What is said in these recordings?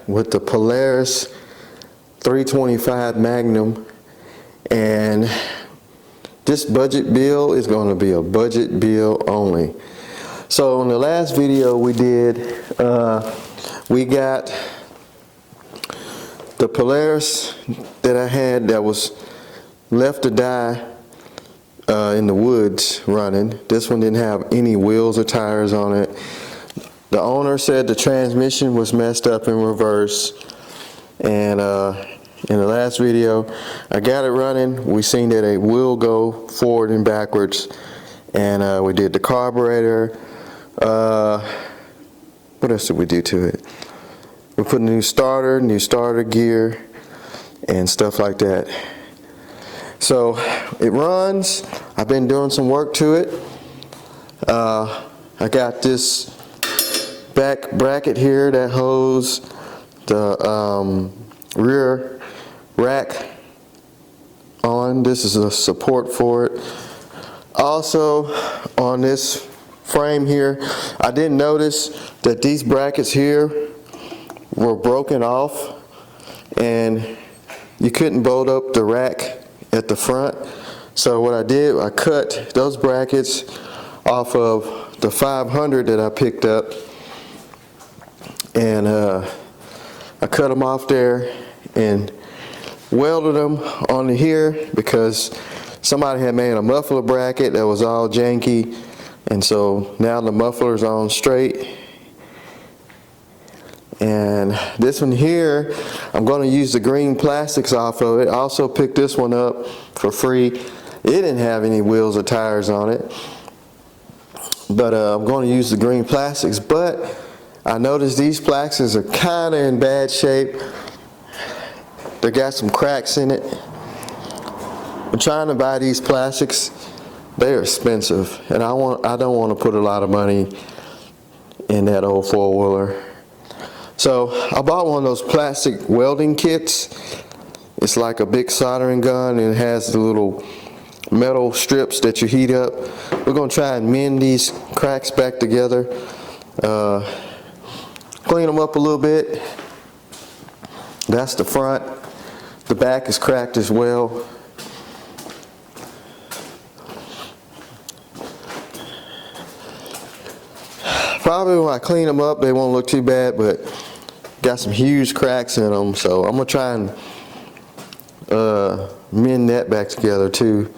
with the Polaris 325 Magnum, and this budget build is going to be a budget build only. So in the last video we did, we got the Polaris that I had that was left to die in the woods running. This one didn't have any wheels or tires on it. The owner said the transmission was messed up in reverse, and in the last video I got it running. We seen that it will go forward and backwards, and we did the carburetor. What else did we do to it? We put a new starter gear and stuff like that. So it runs. I've been doing some work to it. I got this back bracket here that holds the rear rack on. This is a support for it. Also on this frame here, I didn't notice that these brackets here were broken off, and you couldn't bolt up the rack at the front. So what I did, I cut those brackets off of the 500 that I picked up, and I cut them off there and welded them onto here because somebody had made a muffler bracket that was all janky, and so now the muffler's on straight. And this one here, I'm going to use the green plastics off of it. I also picked this one up for free. It didn't have any wheels or tires on it, but I'm going to use the green plastics. But I noticed these plastics are kind of in bad shape. They got some cracks in it. I'm trying to buy these plastics. They're expensive, and I don't want to put a lot of money in that old four-wheeler. So I bought one of those plastic welding kits. It's like a big soldering gun, and it has the little metal strips that you heat up. We're going to try and mend these cracks back together, clean them up a little bit. That's the front. The back is cracked as well. Probably when I clean them up, they won't look too bad, but got some huge cracks in them, so I'm gonna try and mend that back together too.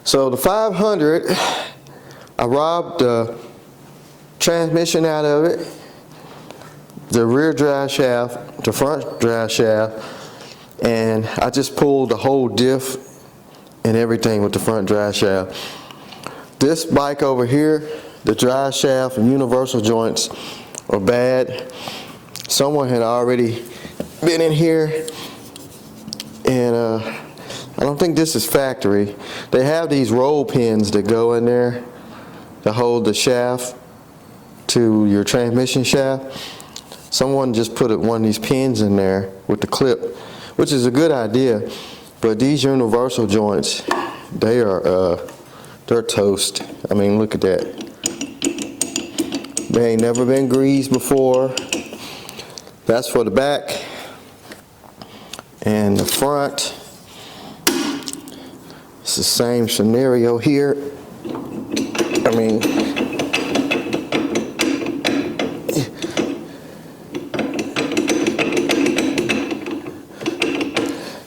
So the 500, I robbed the transmission out of it, the rear drive shaft, the front drive shaft, and I just pulled the whole diff and everything with the front drive shaft. This bike over here, the drive shaft and universal joints are bad. Someone had already been in here, and I don't think this is factory. They have these roll pins that go in there to hold the shaft to your transmission shaft. Someone just put one of these pins in there with the clip, which is a good idea, but these universal joints, they're toast. I mean, look at that. They ain't never been greased before. That's for the back. And the front, it's the same scenario here. I mean,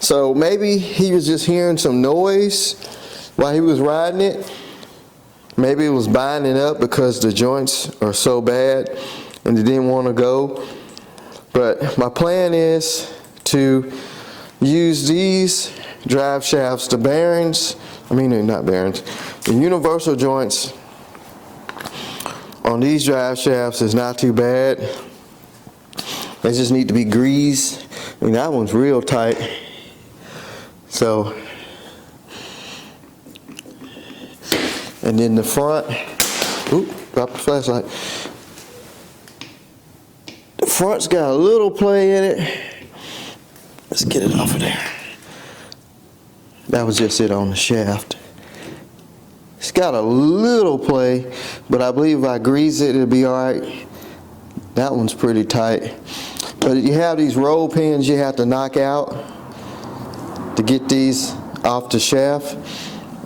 so maybe he was just hearing some noise while he was riding it. Maybe it was binding up because the joints are so bad and they didn't want to go. But my plan is to use these drive shafts, the bearings, they're not bearings, the universal joints on these drive shafts is not too bad. They just need to be greased. I mean, that one's real tight. So, and then the front, oop, dropped the flashlight. The front's got a little play in it. Let's get it off of there. That was just it on the shaft. It's got a little play, but I believe if I grease it, it'll be all right. That one's pretty tight. But you have these roll pins you have to knock out to get these off the shaft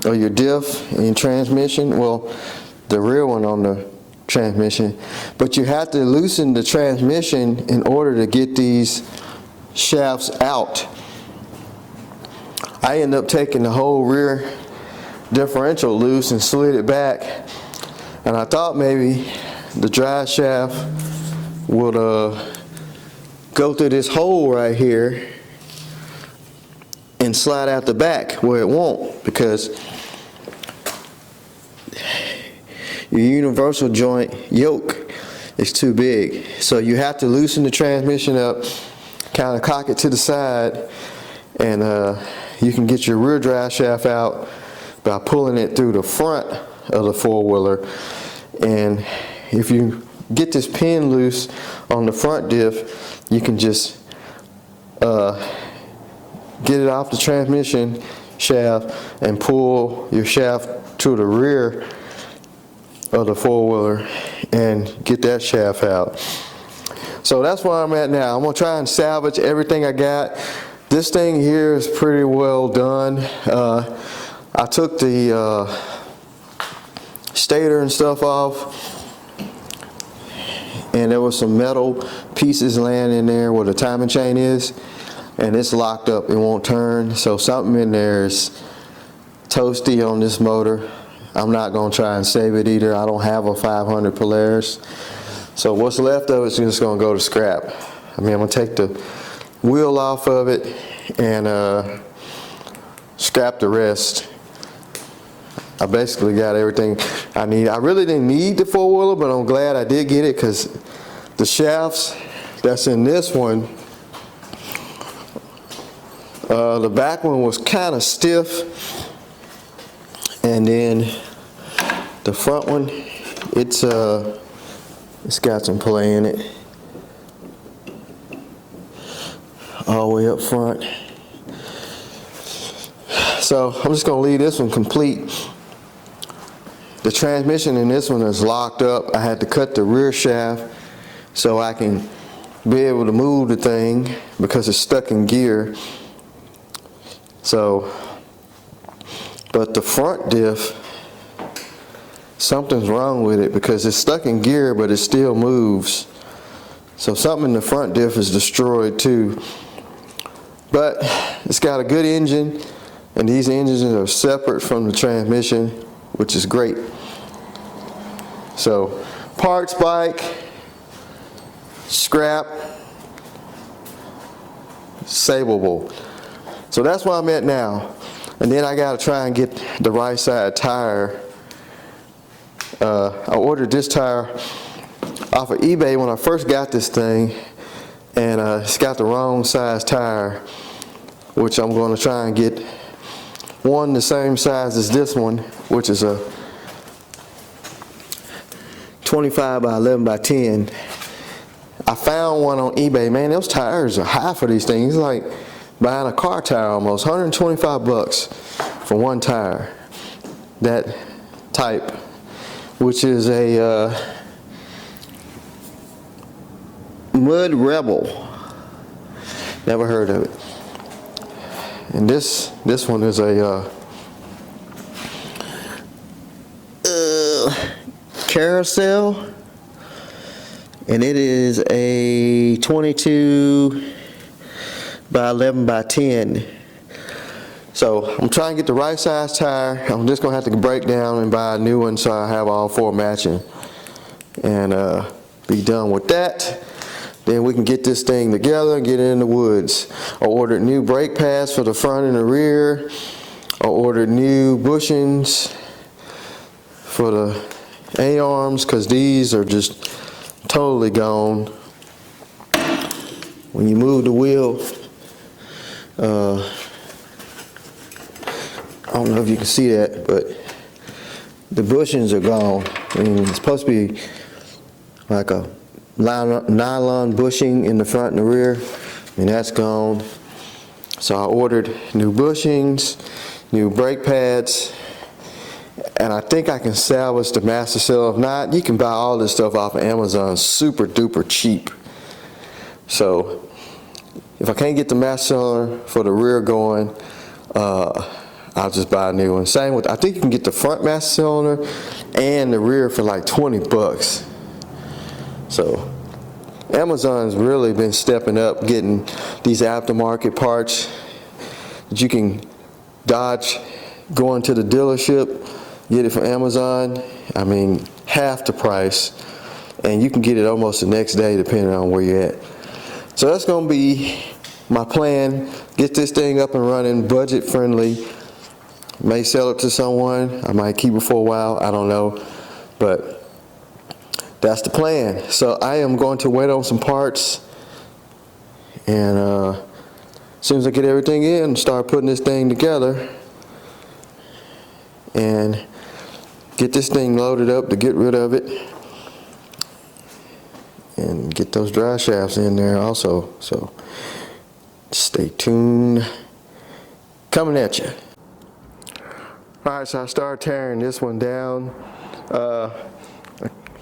or your diff in transmission. Well, the rear one on the transmission. But you have to loosen the transmission in order to get these shafts out. I ended up taking the whole rear differential loose and slid it back, and I thought maybe the drive shaft would go through this hole right here and slide out the back, where it won't, because your universal joint yoke is too big. So you have to loosen the transmission up, kind of cock it to the side, and you can get your rear drive shaft out by pulling it through the front of the four-wheeler. And if you get this pin loose on the front diff, you can just get it off the transmission shaft and pull your shaft to the rear of the four-wheeler and get that shaft out. So that's where I'm at now. I'm gonna try and salvage everything I got. This thing here is pretty well done. I took the stator and stuff off, and there was some metal pieces laying in there where the timing chain is, and it's locked up, it won't turn. So something in there is toasty on this motor. I'm not gonna try and save it either. I don't have a 500 Polaris. So what's left of it is just gonna go to scrap. I mean, I'm gonna take the wheel off of it and scrap the rest. I basically got everything I need. I really didn't need the four-wheeler, but I'm glad I did get it, because the shafts that's in this one, the back one was kind of stiff, and then the front one, it's got some play in it all the way up front. So I'm just gonna leave this one complete. The transmission in this one is locked up. I had to cut the rear shaft so I can be able to move the thing because it's stuck in gear. So, but the front diff, something's wrong with it because it's stuck in gear, but it still moves. So something in the front diff is destroyed too. But it's got a good engine, and these engines are separate from the transmission, which is great. So parts bike, scrap, savable. So that's where I'm at now. And then I gotta try and get the right side tire. I ordered this tire off of eBay when I first got this thing, and it's got the wrong size tire, which I'm gonna try and get one the same size as this one, which is a 25 by 11 by 10. I found one on eBay. Man, those tires are high for these things. It's like buying a car tire almost. 125 bucks for one tire. That type, which is a Mud Rebel. Never heard of it. And this one is a Carousel, and it is a 22 by 11 by 10. So I'm trying to get the right size tire. I'm just gonna have to break down and buy a new one so I have all four matching, and be done with that. Then we can get this thing together and get it in the woods. I ordered new brake pads for the front and the rear. I ordered new bushings for the A-arms, because these are just totally gone. When you move the wheel, I don't know if you can see that, but the bushings are gone. I mean, it's supposed to be like a nylon bushing in the front and the rear, and that's gone. So I ordered new bushings, new brake pads, and I think I can salvage the master cell. If not, you can buy all this stuff off of Amazon super duper cheap. So if I can't get the master cylinder for the rear going, I'll just buy a new one. Same with, I think you can get the front master cylinder and the rear for like 20 bucks. So Amazon's really been stepping up getting these aftermarket parts that you can dodge going to the dealership, get it from Amazon. I mean, half the price, and you can get it almost the next day depending on where you're at. So that's gonna be my plan. Get this thing up and running, budget friendly. May sell it to someone. I might keep it for a while, I don't know. But that's the plan. So I am going to wait on some parts, and as soon as I get everything in, start putting this thing together and get this thing loaded up to get rid of it and get those drive shafts in there also. So stay tuned. Coming at you. Alright, so I started tearing this one down.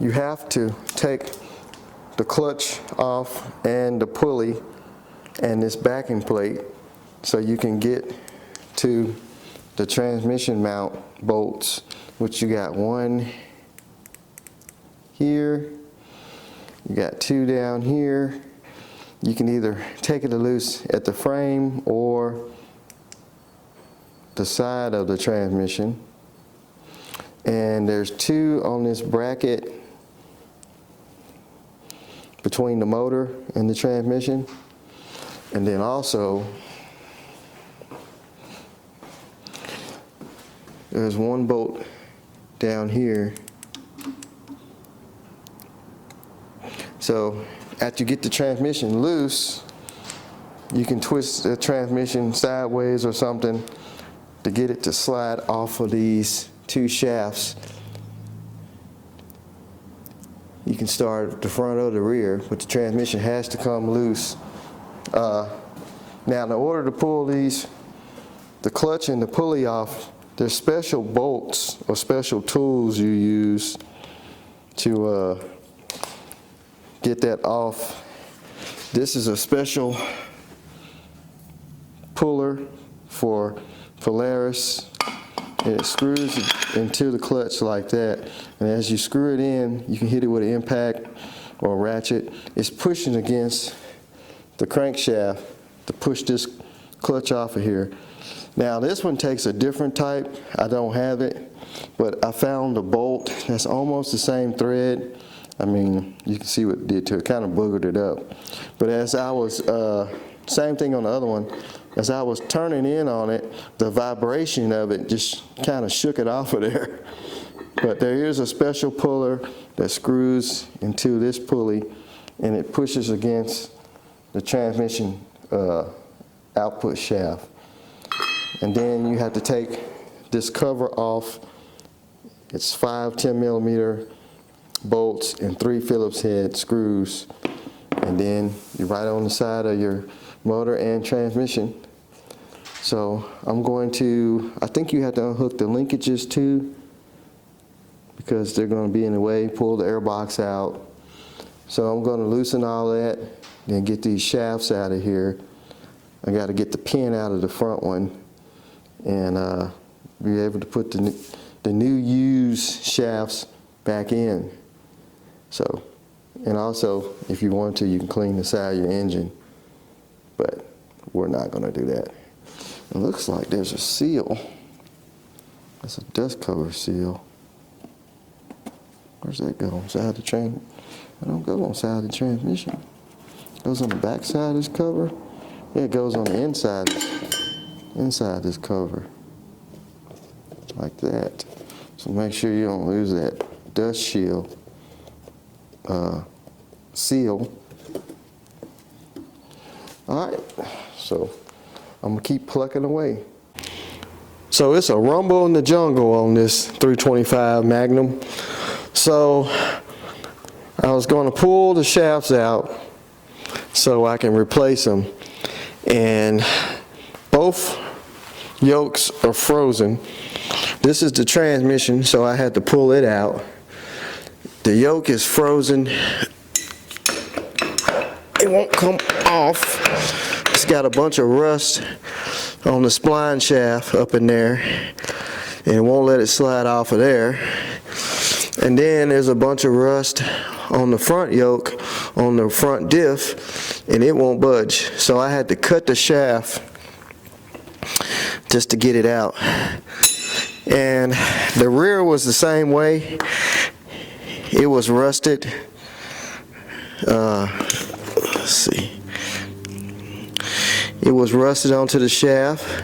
You have to take the clutch off and the pulley and this backing plate so you can get to the transmission mount bolts, which you got one here, you got two down here. You can either take it loose at the frame or the side of the transmission. And there's two on this bracket between the motor and the transmission. And then also there's one bolt down here. So after you get the transmission loose, you can twist the transmission sideways or something to get it to slide off of these two shafts. You can start at the front or the rear, but the transmission has to come loose. Now in order to pull these, the clutch and the pulley off, there's special bolts or special tools you use to get that off. This is a special puller for Polaris, and it screws into the clutch like that. And as you screw it in, you can hit it with an impact or a ratchet. It's pushing against the crankshaft to push this clutch off of here. Now this one takes a different type. I don't have it, but I found a bolt that's almost the same thread. I mean, you can see what it did to it, kind of boogered it up. But as I was, same thing on the other one, as I was turning in on it, the vibration of it just kind of shook it off of there. But there is a special puller that screws into this pulley, and it pushes against the transmission output shaft. And then you have to take this cover off. It's 5 10mm bolts and 3 Phillips head screws. And then you're right on the side of your motor and transmission. So I'm going to, I think you have to unhook the linkages too, because they're going to be in the way. Pull the air box out. So I'm going to loosen all that, then get these shafts out of here. I got to get the pin out of the front one and be able to put the new used shafts back in. So, and also, if you want to, you can clean the side of your engine, but we're not going to do that. It looks like there's a seal. That's a dust cover seal. Where's that go? On side of the train? I don't go on side of the transmission. It goes on the back side of this cover. Yeah, it goes on the inside this cover, like that. So make sure you don't lose that dust shield seal. All right, so I'm gonna keep plucking away. So it's a rumble in the jungle on this 325 Magnum. So I was going to pull the shafts out so I can replace them, and both yokes are frozen. This is the transmission, so I had to pull it out. The yoke is frozen it won't come off. It's got a bunch of rust on the spline shaft up in there, and it won't let it slide off of there. And then there's a bunch of rust on the front yoke, on the front diff, and it won't budge. So I had to cut the shaft just to get it out. And the rear was the same way. It was rusted. Let's see. It was rusted onto the shaft.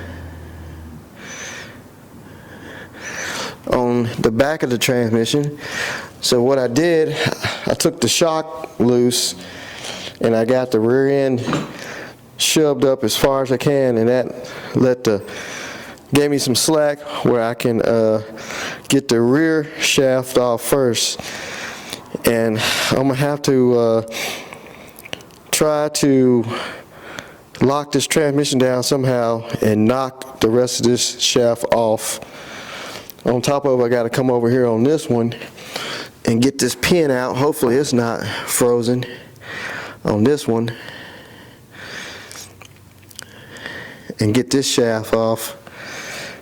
On the back of the transmission. So what I did, I took the shock loose and I got the rear end shoved up as far as I can, and that gave me some slack where I can get the rear shaft off first. And I'm gonna have to try to lock this transmission down somehow and knock the rest of this shaft off. On top of it, I got to come over here on this one and get this pin out. Hopefully it's not frozen on this one, and get this shaft off.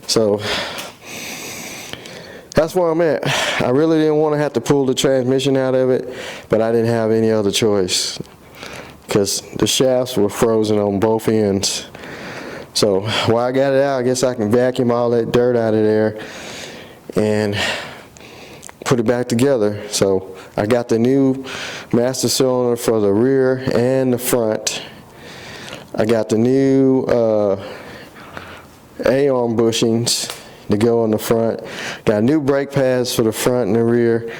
So that's where I'm at. I really didn't want to have to pull the transmission out of it, but I didn't have any other choice because the shafts were frozen on both ends. So while I got it out, I guess I can vacuum all that dirt out of there and put it back together. So I got the new master cylinder for the rear and the front. I got the new A-arm bushings to go on the front. Got new brake pads for the front and the rear.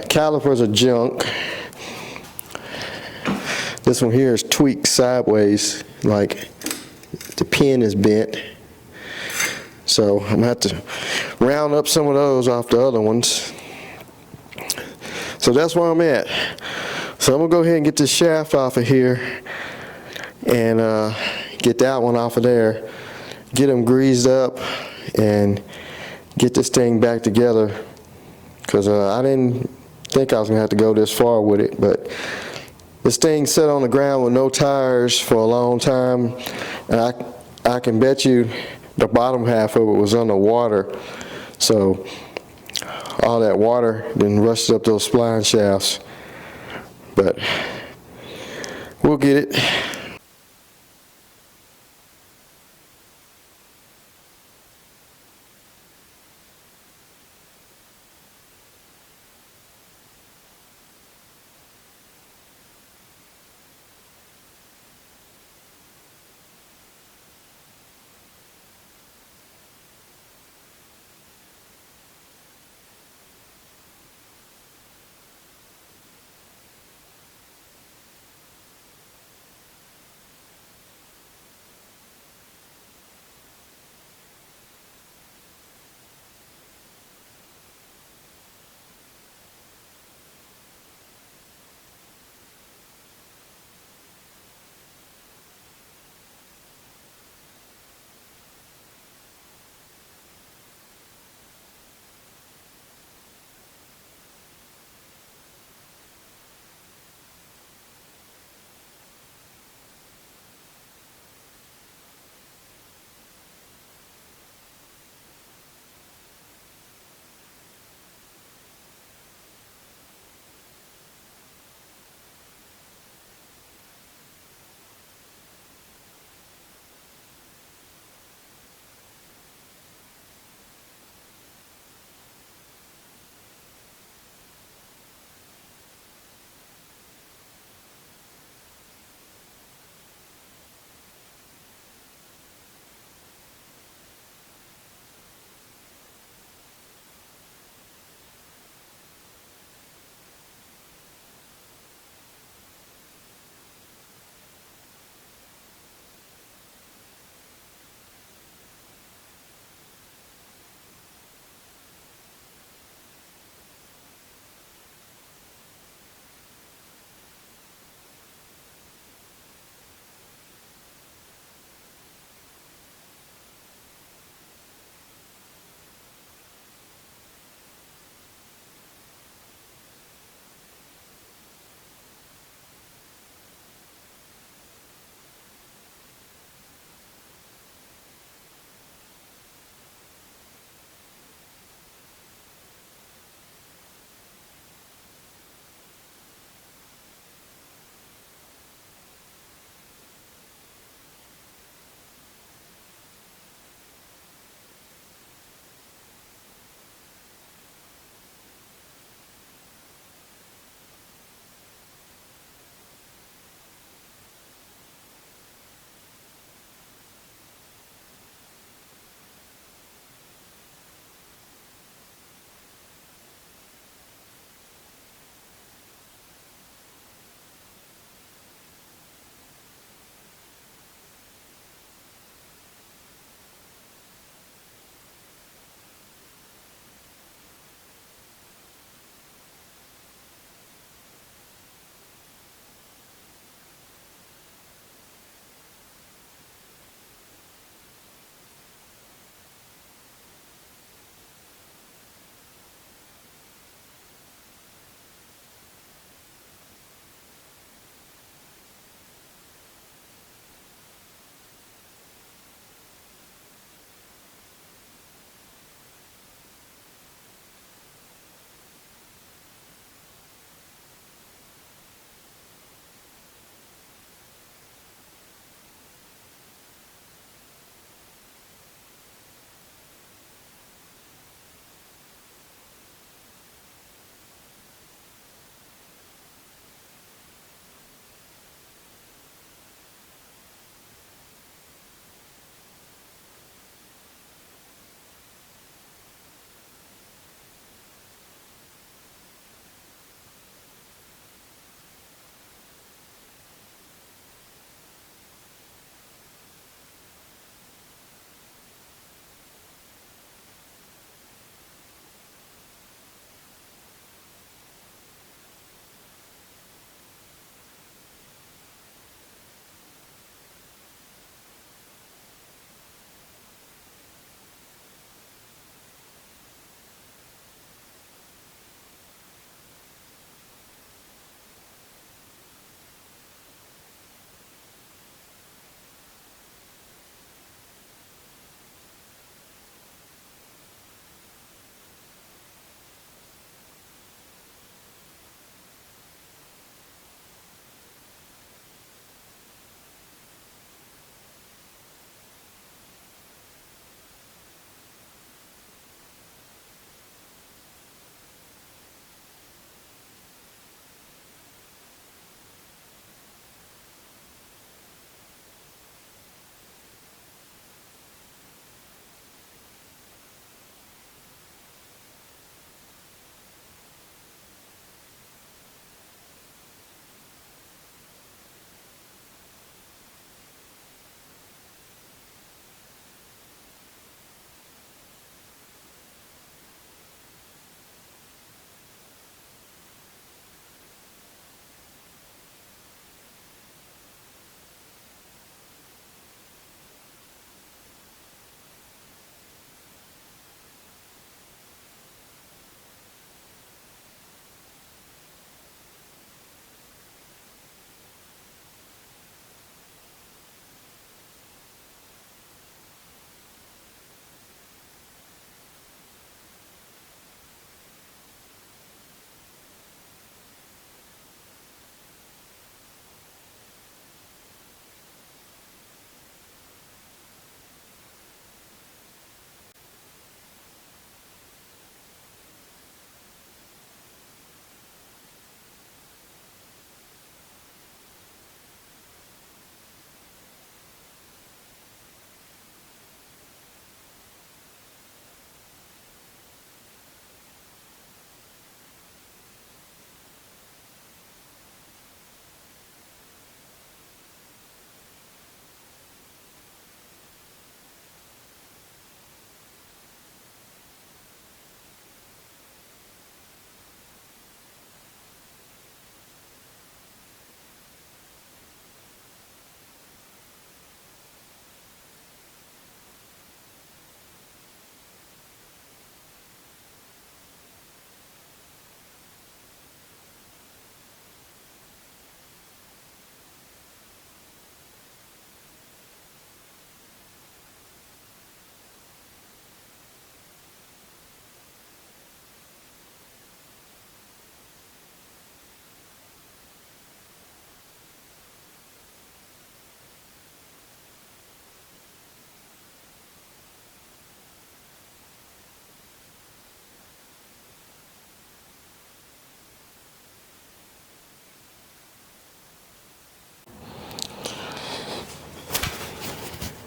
Calipers are junk. This one here is tweaked sideways, like the pin is bent. So I'm gonna have to round up some of those off the other ones. So that's where I'm at. So I'm gonna go ahead and get this shaft off of here and get that one off of there, get them greased up, and get this thing back together, because I didn't think I was gonna have to go this far with it. But this thing sat on the ground with no tires for a long time, and I can bet you the bottom half of it was underwater. So all that water then rushed up those spline shafts. But we'll get it.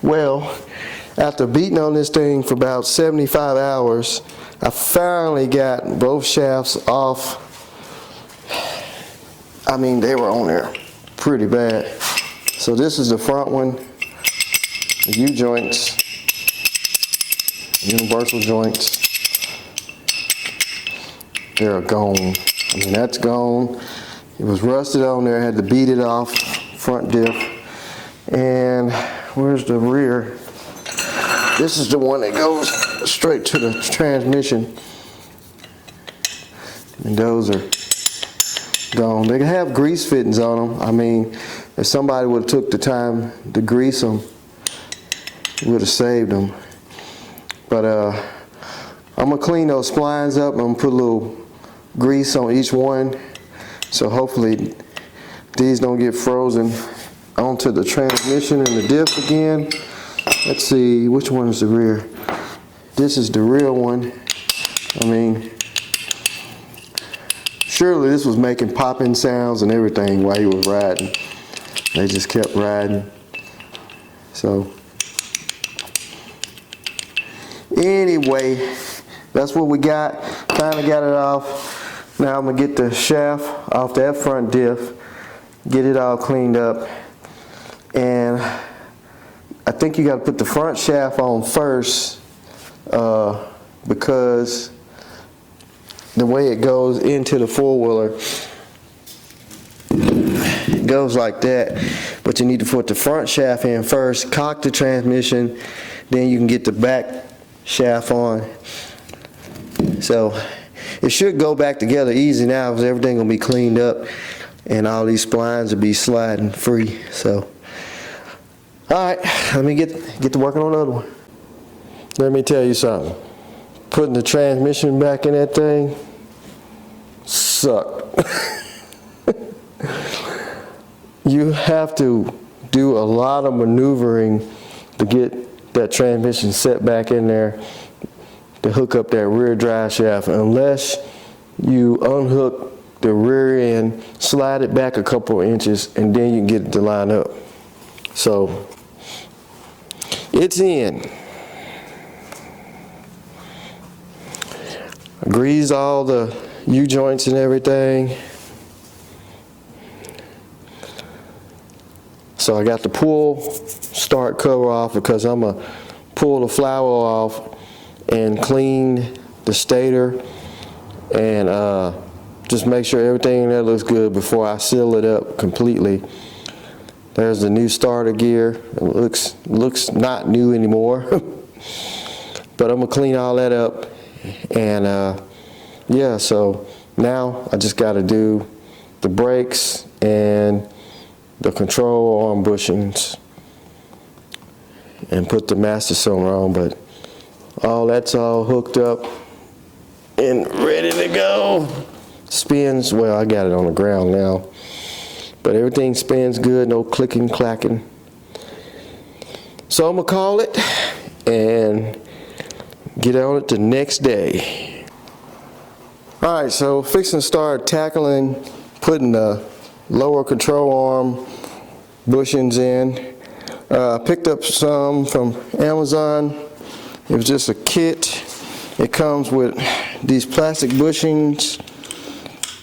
Well, after beating on this thing for about 75 hours, I finally got both shafts off. I mean, they were on there pretty bad. So this is the front one, the U-joints, universal joints. They're gone. I mean, that's gone. It was rusted on there, I had to beat it off, front diff. And where's the rear? This is the one that goes straight to the transmission. And those are gone. They have grease fittings on them. I mean, if somebody would have took the time to grease them, it would have saved them. But I'm gonna clean those splines up. I'm gonna put a little grease on each one, so hopefully these don't get frozen onto the transmission and the diff again. Let's see, which one is the rear? This is the real one. I mean, surely this was making popping sounds and everything while you were riding. They just kept riding. So anyway, that's what we got. Finally got it off. Now I'm gonna get the shaft off that front diff, get it all cleaned up, and I think you got to put the front shaft on first because the way it goes into the four-wheeler, it goes like that, but you need to put the front shaft in first, cock the transmission, then you can get the back shaft on. So it should go back together easy now because everything will be cleaned up and all these splines will be sliding free. So alright, let me get to working on the other one. Let me tell you something. Putting the transmission back in that thing sucked. You have to do a lot of maneuvering to get that transmission set back in there to hook up that rear drive shaft, unless you unhook the rear end, slide it back a couple of inches, and then you can get it to line up. So it's in. I greased all the U-joints and everything. So I got the pull start cover off because I'm going to pull the flower off and clean the stator and just make sure everything in there looks good before I seal it up completely. There's the new starter gear. It looks not new anymore. But I'm gonna clean all that up, and yeah, so now I just gotta do the brakes and the control arm bushings and put the master cylinder on, but that's all hooked up and ready to go. Spins, well, I got it on the ground now, but everything spins good, no clicking, clacking. So I'm gonna call it and get on it the next day. All right, so fixing to start tackling, putting the lower control arm bushings in. Picked up some from Amazon. It was just a kit. It comes with these plastic bushings.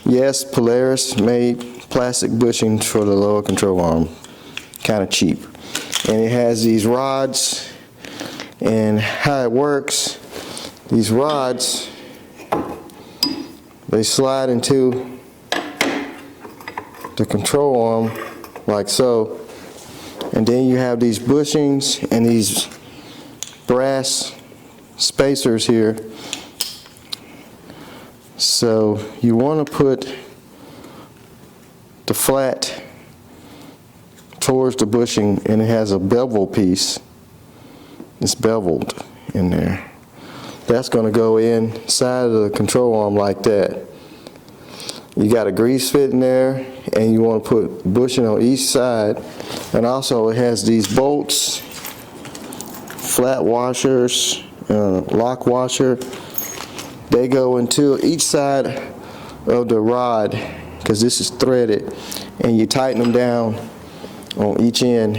Yes, Polaris made plastic bushings for the lower control arm. Kind of cheap. And it has these rods, and how it works, these rods, they slide into the control arm like so, and then you have these bushings and these brass spacers here. So you want to put the flat towards the bushing, and it has a bevel piece. It's beveled in there. That's going to go inside of the control arm like that. You got a grease fit in there, and you want to put bushing on each side. And also it has these bolts, flat washers, lock washer. They go into each side of the rod because this is threaded, and you tighten them down on each end,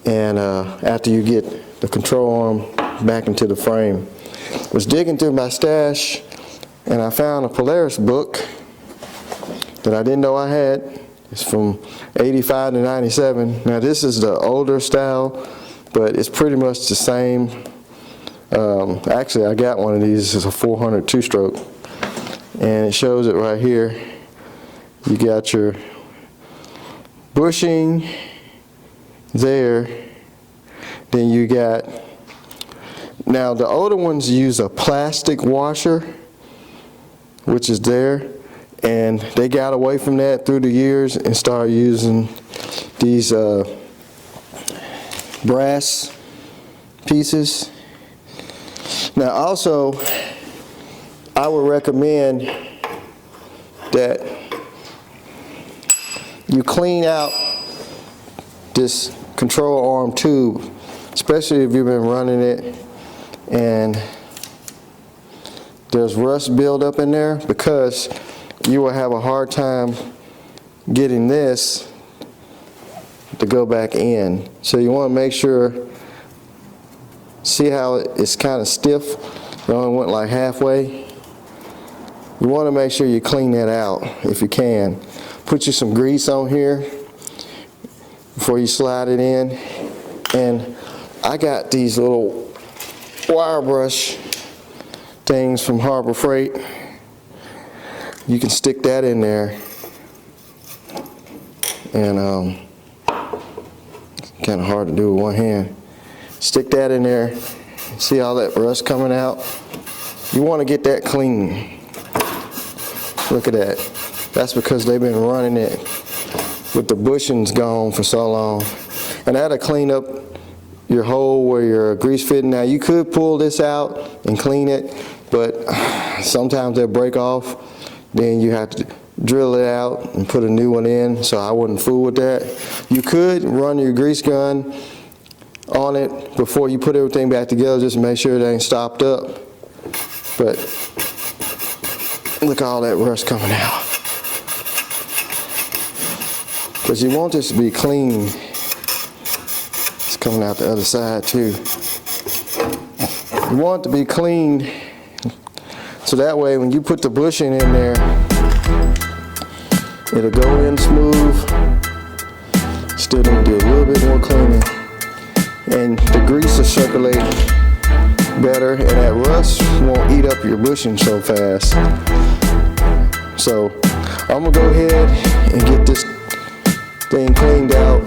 and after you get the control arm back into the frame. Was digging through my stash and I found a Polaris book that I didn't know I had. It's from 85 to 97. Now this is the older style, but it's pretty much the same. Actually, I got one of these. It's a 400 two-stroke, and it shows it right here. You got your bushing there. Then you got, now the older ones use a plastic washer, which is there, and they got away from that through the years and started using these brass pieces. Now also, I would recommend that you clean out this control arm tube, especially if you've been running it and there's rust buildup in there, because you will have a hard time getting this to go back in. So you want to make sure, see how it's kind of stiff? It only went like halfway. You want to make sure you clean that out if you can. Put you some grease on here before you slide it in. And I got these little wire brush things from Harbor Freight. You can stick that in there, and kind of hard to do with one hand. Stick that in there. See all that rust coming out? You want to get that clean. Look at that. That's because they've been running it with the bushings gone for so long. And that'll clean up your hole where your grease fitting. Now you could pull this out and clean it, but sometimes they'll break off. Then you have to drill it out and put a new one in, so I wouldn't fool with that. You could run your grease gun on it before you put everything back together, just to make sure it ain't stopped up. But look at all that rust coming out. Because you want this to be clean. It's coming out the other side too. You want it to be clean, so that way when you put the bushing in there, it'll go in smooth. Still need to do a little bit more cleaning. And the grease will circulate better, and that rust won't eat up your bushing so fast. So I'm gonna go ahead and get this thing cleaned out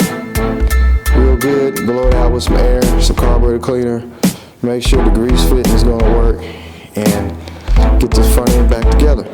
real good, blow it out with some air, some carburetor cleaner, make sure the grease fitting is gonna work, and get this front end back together.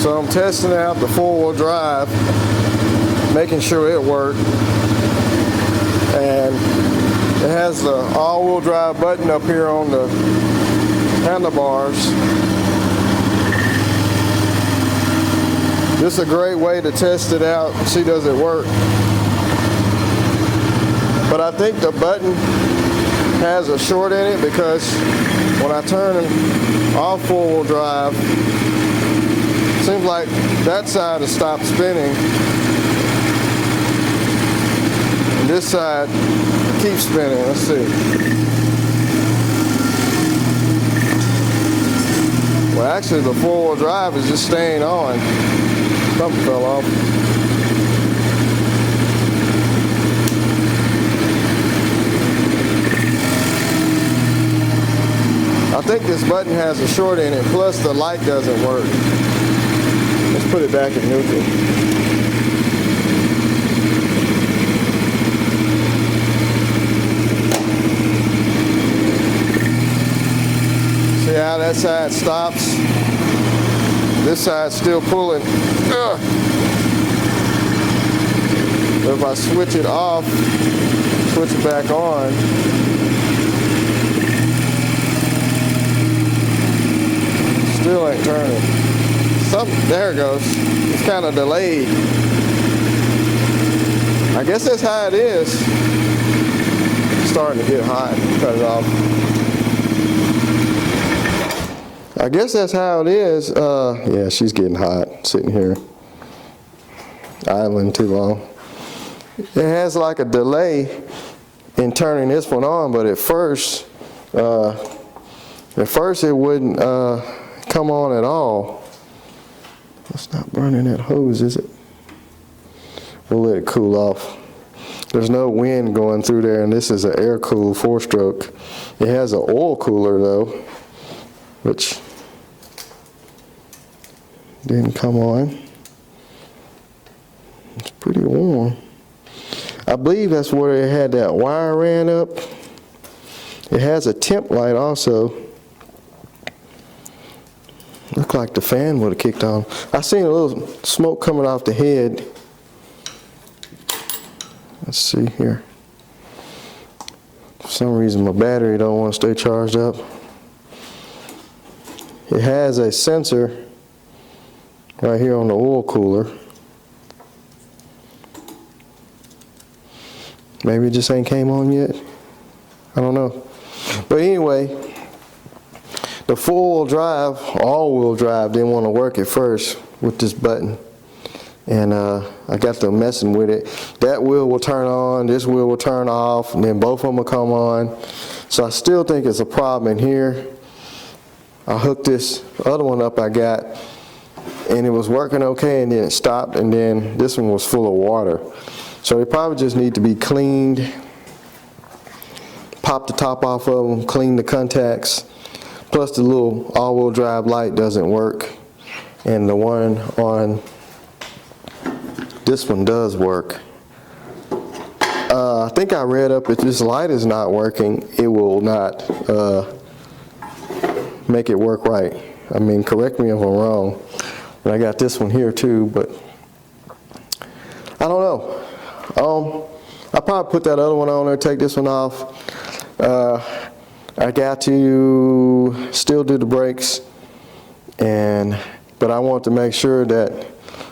So I'm testing out the 4-wheel drive, making sure it worked. And it has the all-wheel drive button up here on the handlebars. This is a great way to test it out and see does it work. But I think the button has a short in it because when I turn off 4-wheel drive, it seems like that side has stopped spinning. And this side keeps spinning. Let's see. Well, actually the 4-wheel drive is just staying on. Something fell off. I think this button has a short in it, plus the light doesn't work. Let's put it back in neutral. See how that side stops? This side's still pulling. Ugh. If I switch it off, switch it back on, still ain't turning. There it goes. It's kind of delayed. I guess that's how it is. It's starting to get hot. Cut it off. I guess that's how it is. Yeah, she's getting hot sitting here. Idling too long. It has like a delay in turning this one on, but at first it wouldn't come on at all. It's not burning that hose, is it? We'll let it cool off. There's no wind going through there, and this is an air-cooled 4-stroke. It has an oil cooler though, which didn't come on. It's pretty warm. I believe that's where it had that wire ran up. It has a temp light also. Looked like the fan would have kicked on. I seen a little smoke coming off the head. Let's see here. For some reason my battery don't want to stay charged up. It has a sensor right here on the oil cooler. Maybe it just ain't came on yet. I don't know. But anyway, the 4-wheel drive, all-wheel drive, didn't want to work at first with this button. And I got to messing with it. That wheel will turn on, this wheel will turn off, and then both of them will come on. So I still think it's a problem in here. I hooked this other one up I got, and it was working okay, and then it stopped, and then this one was full of water. So they probably just need to be cleaned. Pop the top off of them, clean the contacts. Plus the little all-wheel drive light doesn't work. And the one on this one does work. I think I read up if this light is not working, it will not make it work right. I mean, correct me if I'm wrong. And I got this one here too, but I don't know. I'll probably put that other one on there, take this one off. I got to still do the brakes, but I want to make sure that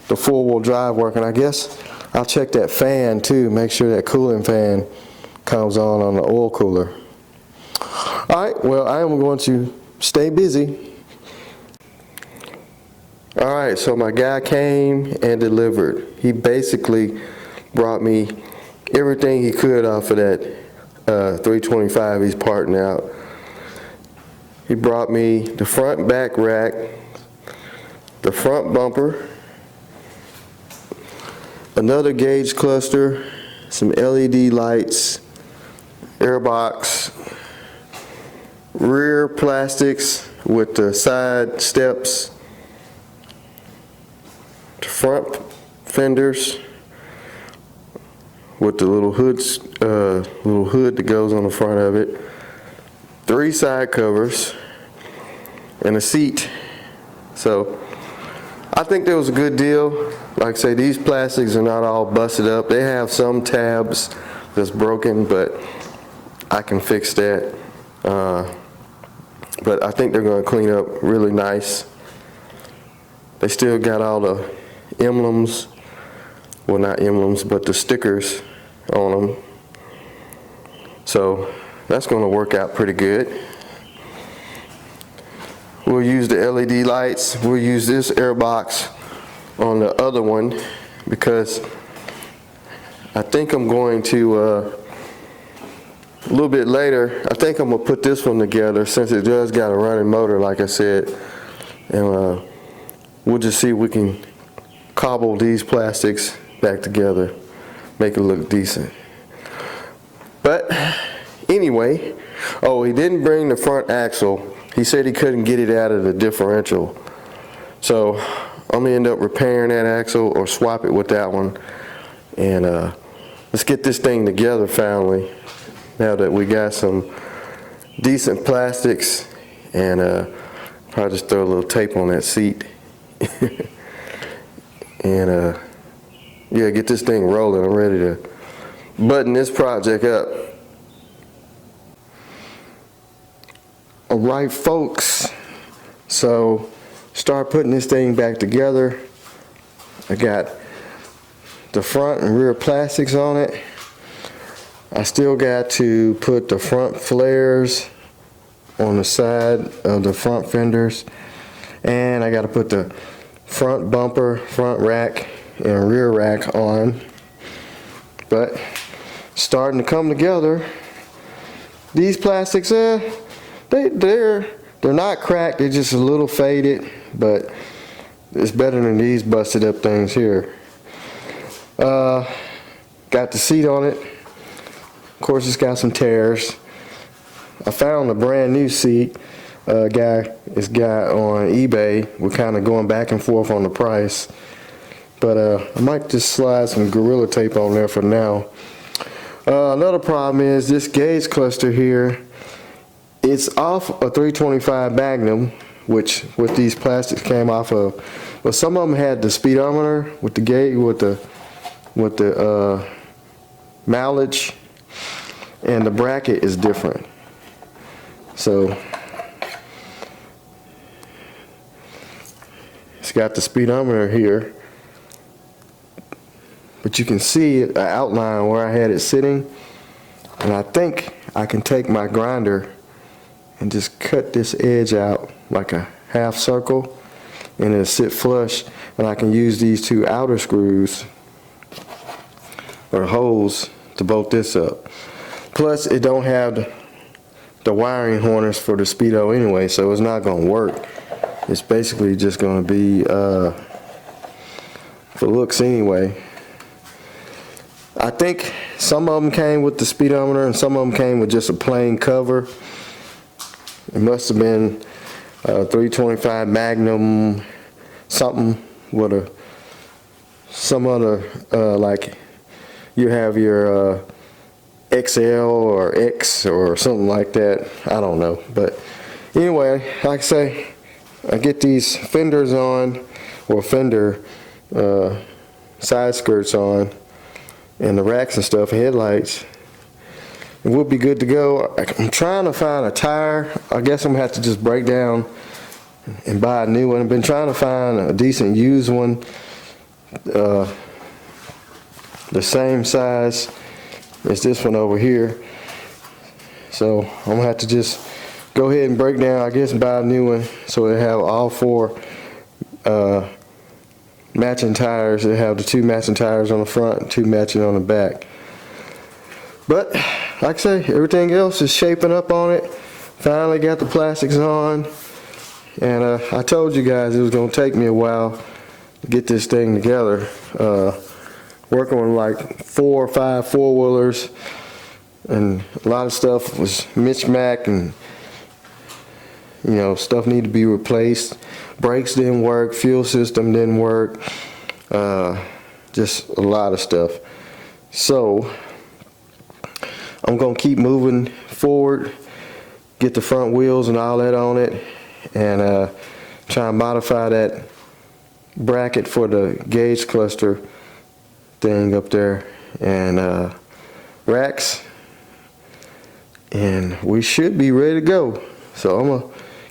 the 4-wheel drive working. I guess I'll check that fan too, make sure that cooling fan comes on the oil cooler. Alright, well, I am going to stay busy. Alright, so my guy came and delivered. He basically brought me everything he could off of that 325 he's parting out. He brought me the front back rack, the front bumper, another gauge cluster, some LED lights, air box, rear plastics with the side steps, the front fenders with the little hoods, little hood that goes on the front of it, 3 side covers, and a seat. So I think that was a good deal. Like I say, these plastics are not all busted up. They have some tabs that's broken, but I can fix that. But I think they're going to clean up really nice. They still got all the emblems, well, not emblems, but the stickers on them. So that's going to work out pretty good. We'll use the LED lights. We'll use this air box on the other one because I think I'm going to, a little bit later, I think I'm going to put this one together since it does got a running motor, like I said. And we'll just see if we can cobble these plastics back together, make it look decent. But anyway, oh, he didn't bring the front axle. He said he couldn't get it out of the differential. So I'm gonna end up repairing that axle or swap it with that one. And let's get this thing together finally, now that we got some decent plastics. And probably just throw a little tape on that seat. And yeah, get this thing rolling. I'm ready to button this project up. Alright folks, so start putting this thing back together. I got the front and rear plastics on it. I still got to put the front flares on the side of the front fenders, and I got to put the front bumper, front rack, and rear rack on. But starting to come together. These plastics, they're not cracked, they're just a little faded, but it's better than these busted up things here. Got the seat on it. Of course, it's got some tears. I found a brand new seat. Guy on eBay. We're kind of going back and forth on the price, but I might just slide some Gorilla Tape on there for now. Another problem is this gauge cluster here. It's off a 325 Magnum, which with these plastics came off of. But some of them had the speedometer with the gauge, with the mileage, and the bracket is different. So it's got the speedometer here, but you can see an outline where I had it sitting, and I think I can take my grinder and just cut this edge out like a half circle, and it'll sit flush, and I can use these two outer screws or holes to bolt this up. Plus it don't have the wiring harness for the speedo anyway, so it's not going to work. It's basically just going to be for looks anyway. I think some of them came with the speedometer and some of them came with just a plain cover. It must have been 325 Magnum something with some other like you have your XL or X or something like that. I don't know, but anyway, like I say, I get these fenders on, or fender side skirts on, and the racks and stuff, headlights, and we'll be good to go. I'm trying to find a tire. I guess I'm gonna have to just break down and buy a new one. I've been trying to find a decent used one, the same size as this one over here. So I'm gonna have to just go ahead and break down, I guess, and buy a new one, so they have all four matching tires. They have the two matching tires on the front and two matching on the back. But like I say, everything else is shaping up on it. Finally got the plastics on, and I told you guys it was gonna take me a while to get this thing together. Working on like 4 or 5 four-wheelers, and a lot of stuff was mismatched, and you know, stuff needed to be replaced. Brakes didn't work, fuel system didn't work, just a lot of stuff. So I'm gonna keep moving forward, get the front wheels and all that on it, and try and modify that bracket for the gauge cluster thing up there, and racks, and we should be ready to go. So I'm gonna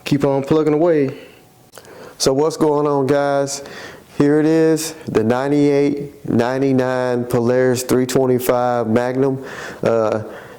keep on plugging away. So what's going on, guys? Here it is, the 98-99 Polaris 325 Magnum.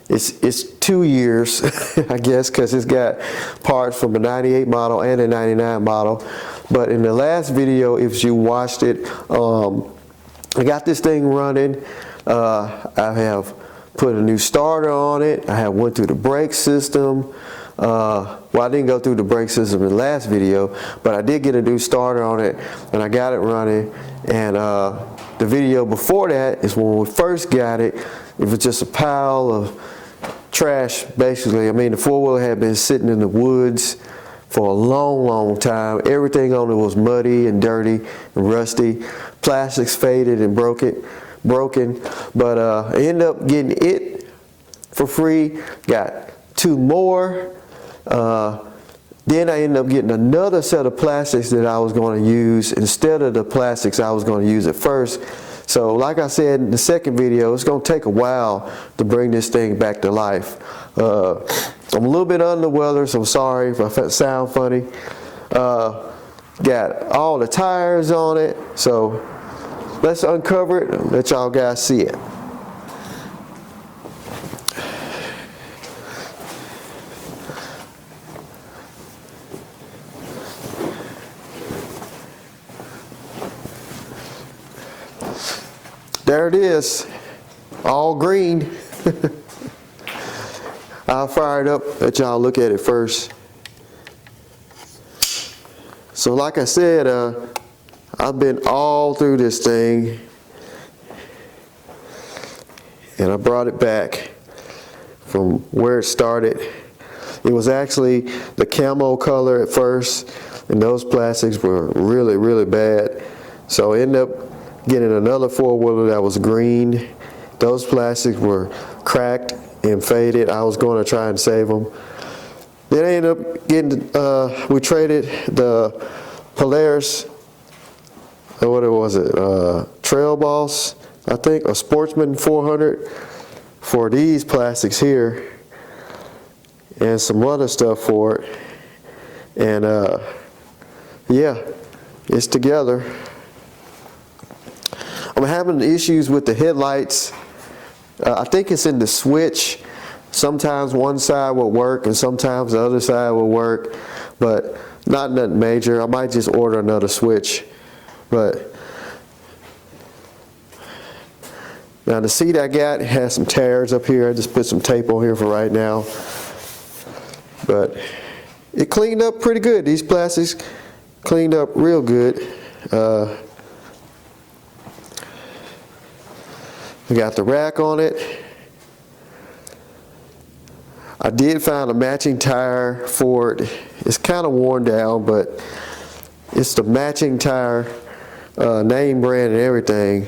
It's 2 years, I guess, because it's got parts from the 98 model and the 99 model. But in the last video, if you watched it, I got this thing running. I have put a new starter on it. I have went through the brake system. Well, I didn't go through the brake system in the last video, but I did get a new starter on it, and I got it running. And the video before that is when we first got it. It was just a pile of trash, basically. I mean, the four-wheeler had been sitting in the woods for a long time. Everything on it was muddy and dirty and rusty. Plastics faded and broken. But I ended up getting it for free. Got 2 more. Then I ended up getting another set of plastics that I was going to use instead of the plastics I was going to use at first. So like I said in the second video, it's going to take a while to bring this thing back to life. I'm a little bit under the weather, so I'm sorry if I sound funny. Got all the tires on it, so let's uncover it and let y'all guys see it. There it is, all green. I'll fire it up, let y'all look at it first. So like I said, I've been all through this thing, and I brought it back from where it started. It was actually the camo color at first, and those plastics were really bad. So I ended up getting another four-wheeler that was green. Those plastics were cracked and faded. I was going to try and save them. Then I ended up getting, we traded the Polaris, what was it, Trail Boss, I think, or Sportsman 400 for these plastics here, and some other stuff for it. And yeah, it's together. I'm having issues with the headlights. I think it's in the switch. Sometimes one side will work and sometimes the other side will work, but not nothing major. I might just order another switch. But now the seat I got has some tears up here. I just put some tape on here for right now. But it cleaned up pretty good. These plastics cleaned up real good. We got the rack on it. I did find a matching tire for it. It's kind of worn down, but it's the matching tire, name brand and everything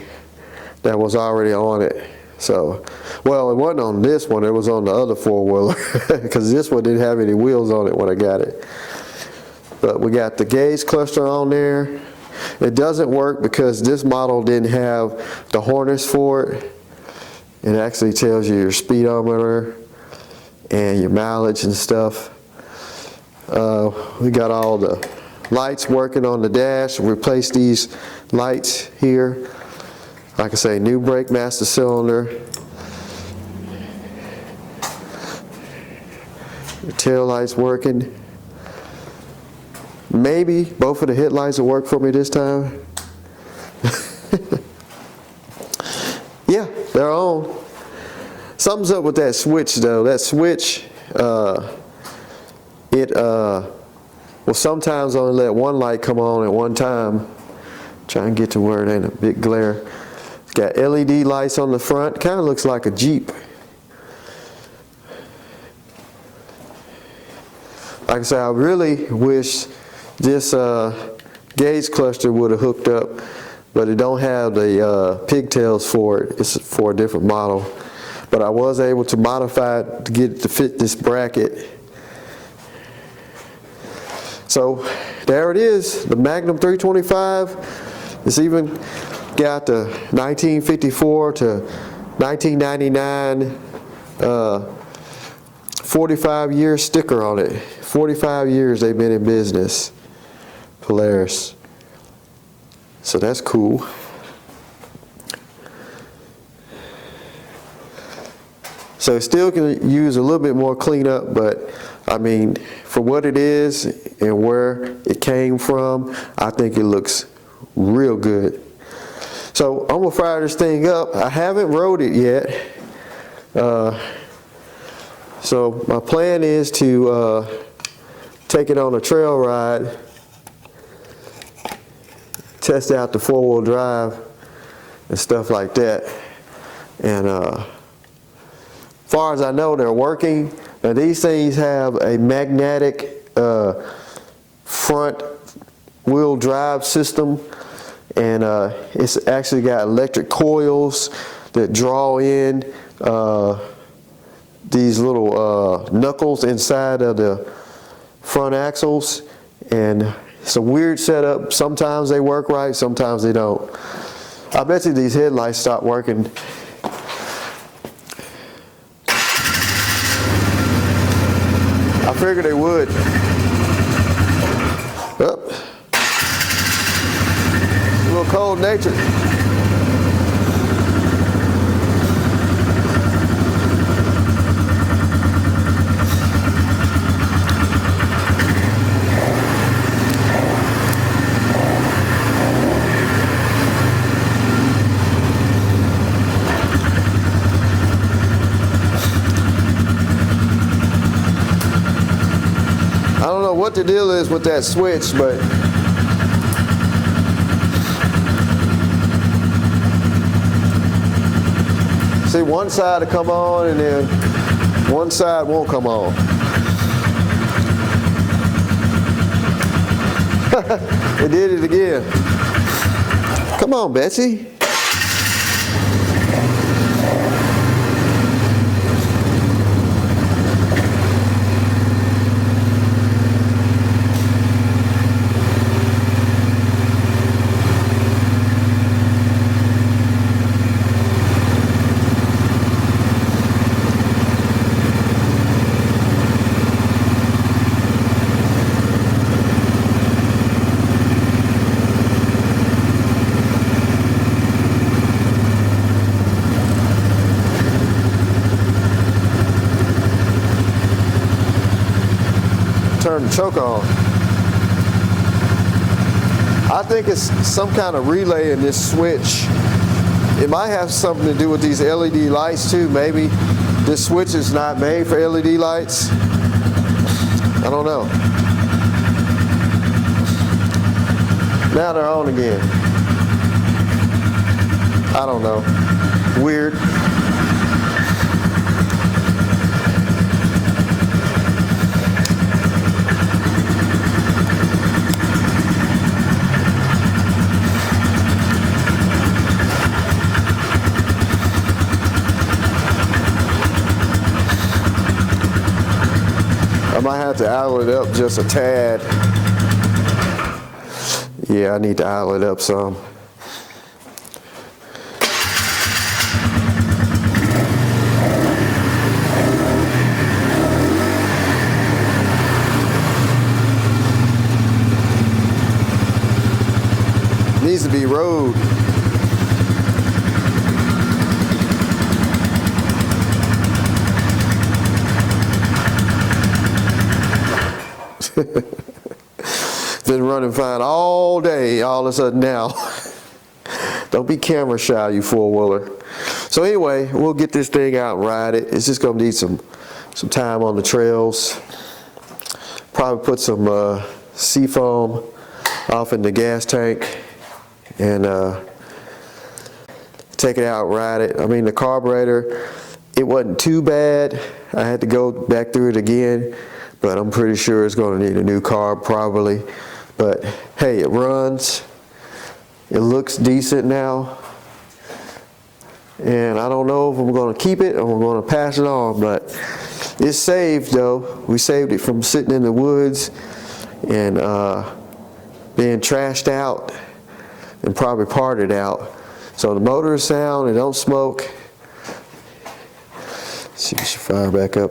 that was already on it. So, well, it wasn't on this one, it was on the other four-wheeler because this one didn't have any wheels on it when I got it. But we got the gauge cluster on there. It doesn't work because this model didn't have the harness for it. It actually tells you your speedometer and your mileage and stuff. We got all the lights working on the dash. Replace these lights here. Like I say, new brake master cylinder. The tail lights working. Maybe both of the headlights will work for me this time. Yeah, they're on. Something's up with that switch though. That switch, will sometimes only let one light come on at one time. Try and get to where it ain't a big glare. It's got LED lights on the front. Kind of looks like a Jeep. Like I said, I really wish this gauge cluster would have hooked up, but it don't have the pigtails for it. It's for a different model. But I was able to modify it to get it to fit this bracket. So there it is, the Magnum 325. It's even got the 1954 to 1999 45-year sticker on it. 45 years they've been in business, Polaris. So that's cool. So it still can use a little bit more cleanup, but I mean, for what it is and where it came from, I think it looks real good. So I'm gonna fire this thing up. I haven't rode it yet. So my plan is to take it on a trail ride, test out the 4-wheel drive and stuff like that. And far as I know, they're working. Now these things have a magnetic front wheel drive system, and it's actually got electric coils that draw in these little knuckles inside of the front axles, and it's a weird setup. Sometimes they work right, sometimes they don't. I bet you these headlights stop working. I figured they would. Oh. A little cold natured. I don't know what the deal is with that switch, but see, one side will come on and then one side won't come on. It did it again. Come on, Betsy. Turn the choke on. I think it's some kind of relay in this switch. It might have something to do with these LED lights too. Maybe this switch is not made for LED lights. I don't know. Now they're on again. I don't know. Weird. I might have to idle it up just a tad. Yeah, I need to idle it up some. Needs to be rode. Been running fine all day, all of a sudden now. Don't be camera shy, you four-wheeler. So anyway, we'll get this thing out and ride it. It's just gonna need some time on the trails. Probably put some seafoam off in the gas tank and take it out and ride it. I mean, the carburetor, it wasn't too bad. I had to go back through it again, but I'm pretty sure it's going to need a new carb probably. But hey, it runs. It looks decent now. And I don't know if I'm going to keep it or I'm going to pass it on, but it's saved though. We saved it from sitting in the woods, and being trashed out and probably parted out. So the motor is sound, it don't smoke. Let's see if we should fire back up.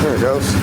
There it goes.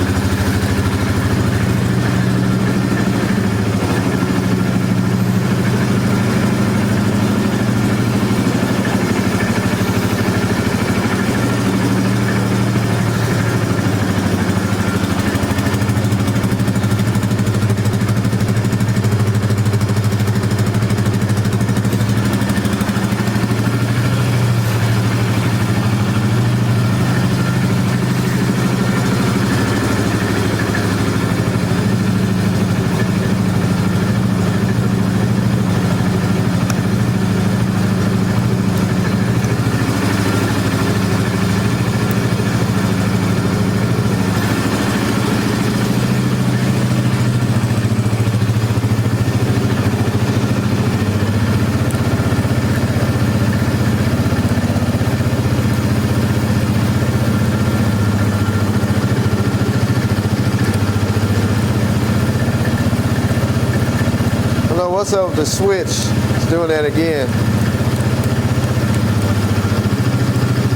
What's up with the switch? It's doing that again.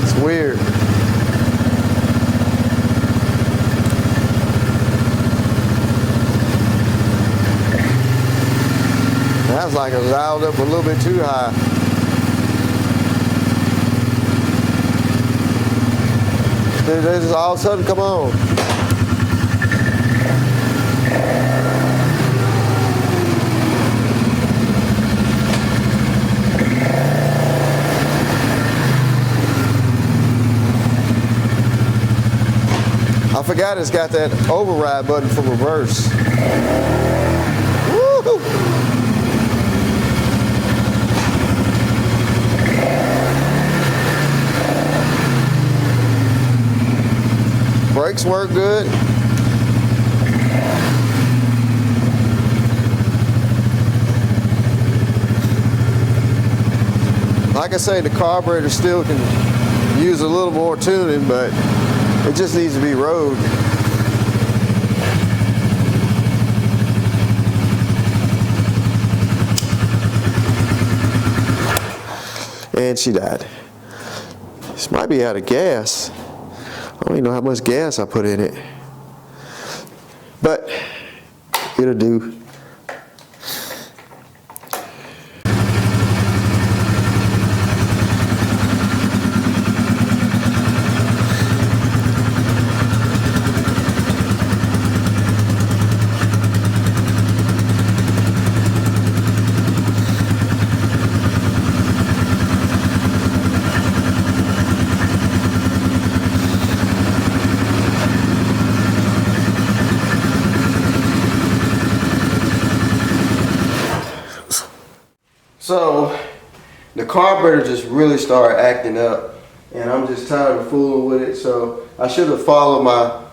It's weird. That was like it was dialed up a little bit too high. They just all of a sudden come on. I forgot it's got that override button for reverse. Woo-hoo. Brakes work good. Like I say, the carburetor still can use a little more tuning, but it just needs to be rode. And she died. This might be out of gas. I don't even know how much gas I put in it. But it'll do. So the carburetor just really started acting up, and I'm just tired of fooling with it. So I should have followed my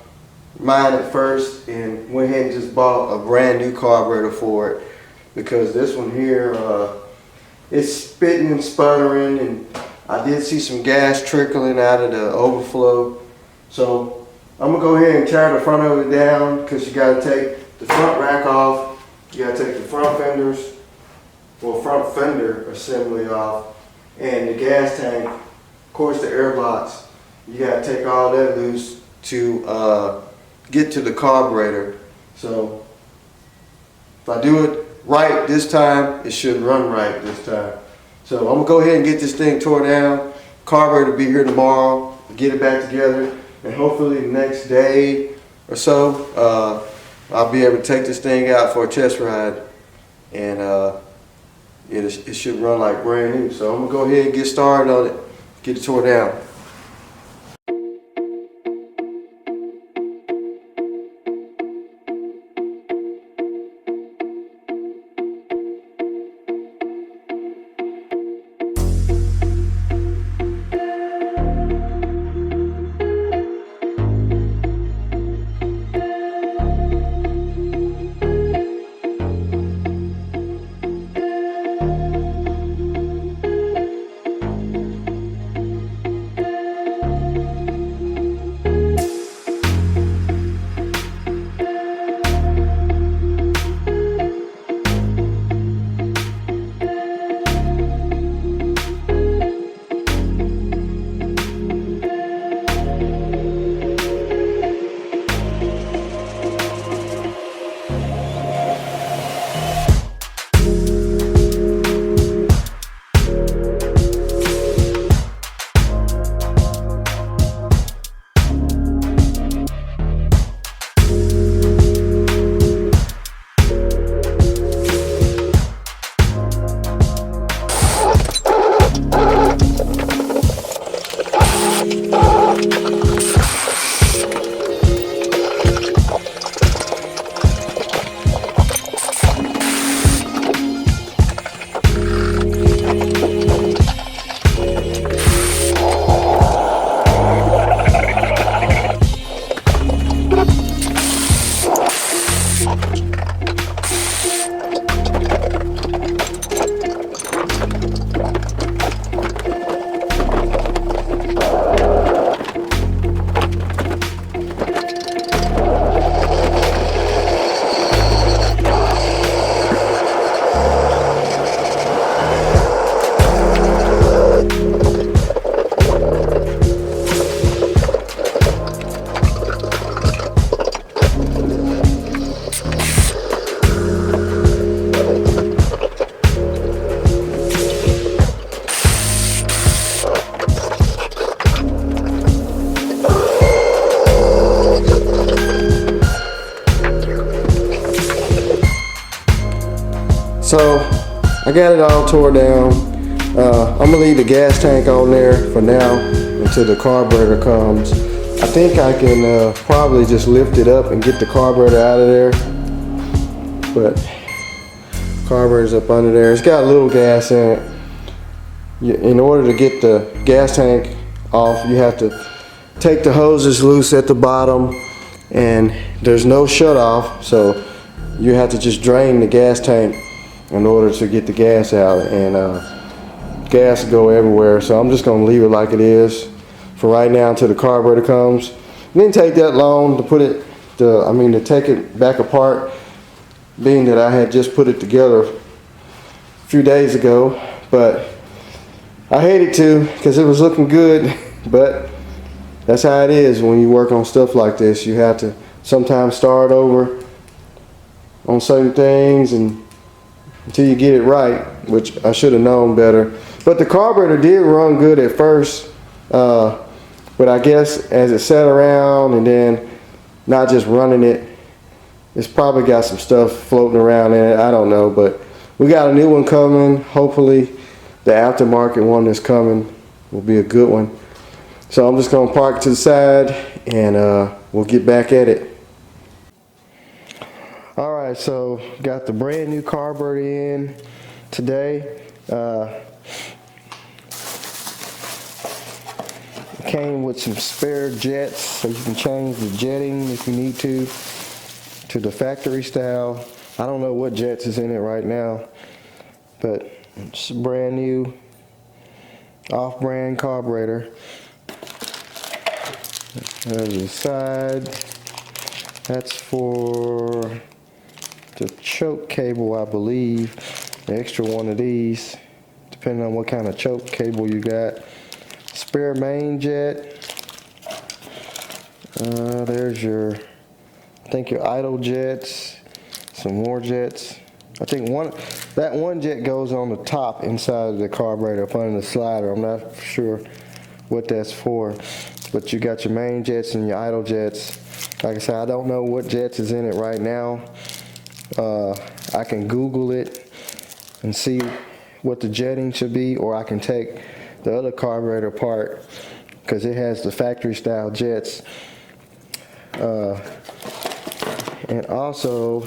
mind at first and went ahead and just bought a brand new carburetor for it, because this one here, it's spitting and sputtering, and I did see some gas trickling out of the overflow. So I'm gonna go ahead and tear the front of it down, because you got to take the front rack off, you got to take the front fenders, well, front fender assembly off, and the gas tank, of course the air box, you got to take all that loose to get to the carburetor. So if I do it right this time, it should run right this time. So I'm gonna go ahead and get this thing tore down. Carburetor will be here tomorrow, get it back together, and hopefully the next day or so I'll be able to take this thing out for a test ride, and it should run like brand new. So I'm gonna go ahead and get started on it, get it tore down. So I got it all tore down. I'm gonna leave the gas tank on there for now until the carburetor comes. I think I can probably just lift it up and get the carburetor out of there, but carburetor's up under there. It's got a little gas in it. In order to get the gas tank off, you have to take the hoses loose at the bottom, and there's no shut off, so you have to just drain the gas tank in order to get the gas out, and gas go everywhere. So I'm just gonna leave it like it is for right now until the carburetor comes. It didn't take that long to put it, to take it back apart, being that I had just put it together a few days ago, but I hated to because it was looking good, but that's how it is when you work on stuff like this. You have to sometimes start over on certain things and until you get it right, which I should have known better. But the carburetor did run good at first, but I guess as it sat around and then not just running it, it's probably got some stuff floating around in it. I don't know, but we got a new one coming. Hopefully the aftermarket one that's coming will be a good one. So I'm just gonna park it to the side and we'll get back at it. All right, so got the brand new carburetor in today. It came with some spare jets, so you can change the jetting if you need to the factory style. I don't know what jets is in it right now, but it's a brand new off-brand carburetor. There's the side. That's for the choke cable, I believe. The extra one of these, depending on what kind of choke cable you got. Spare main jet. There's your, I think your idle jets. Some more jets. I think that one jet goes on the top inside of the carburetor up under the slider. I'm not sure what that's for, but you got your main jets and your idle jets. Like I said, I don't know what jets is in it right now. I can Google it and see what the jetting should be, or I can take the other carburetor apart because it has the factory style jets. And also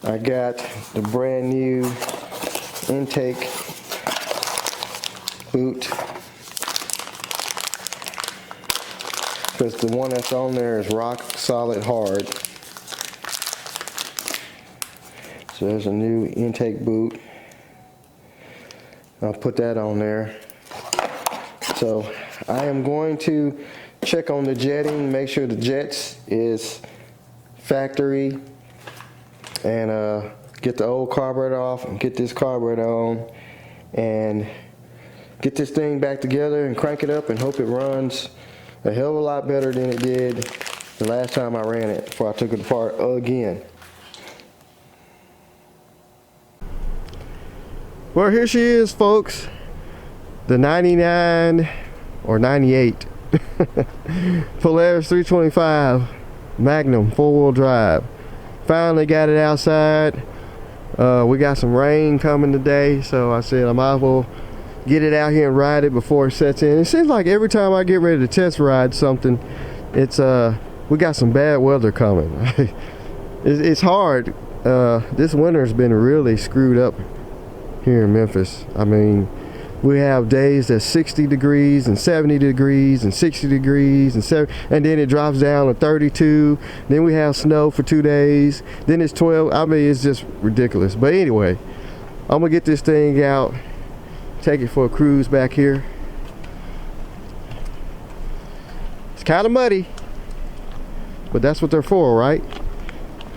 I got the brand new intake boot, because the one that's on there is rock solid hard. So there's a new intake boot. I'll put that on there. So I am going to check on the jetting, make sure the jets is factory, and get the old carburetor off and get this carburetor on and get this thing back together and crank it up and hope it runs a hell of a lot better than it did the last time I ran it before I took it apart again. Well, here she is, folks. The 99 or 98 Polaris 325 Magnum 4-wheel drive. Finally got it outside. We got some rain coming today, so I said I might as well get it out here and ride it before it sets in. It seems like every time I get ready to test ride something, it's we got some bad weather coming. It's hard. This winter's been really screwed up here in Memphis. I mean, we have days that's 60 degrees and 70 degrees and 60 degrees and then it drops down to 32. Then we have snow for 2 days. Then it's 12. I mean, it's just ridiculous. But anyway, I'm gonna get this thing out, take it for a cruise back here. It's kind of muddy, but that's what they're for, right?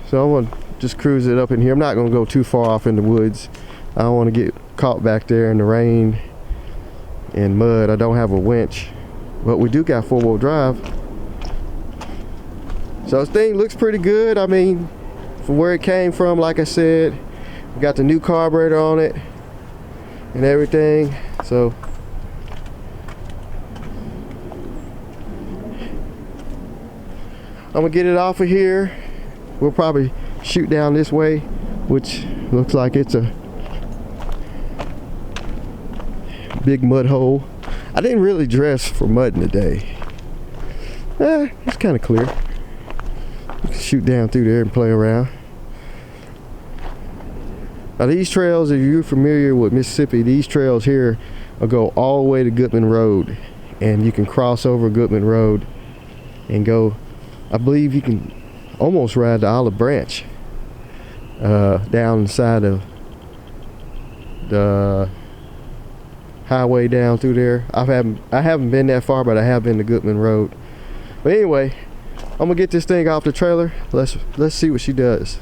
So I'm gonna just cruise it up in here. I'm not gonna go too far off in the woods. I don't want to get caught back there in the rain and mud. I don't have a winch, but we do got 4-wheel drive. So this thing looks pretty good. I mean, from where it came from, like I said, we got the new carburetor on it and everything. So I'm gonna get it off of here. We'll probably shoot down this way, which looks like it's a big mud hole. I didn't really dress for mudding today. It's kind of clear. You can shoot down through there and play around. Now these trails, if you're familiar with Mississippi, these trails here will go all the way to Goodman Road, and you can cross over Goodman Road and go, I believe you can almost ride to Olive Branch, down the side of the highway down through there. I haven't been that far, but I have been to Goodman Road. But anyway, I'm gonna get this thing off the trailer. Let's see what she does.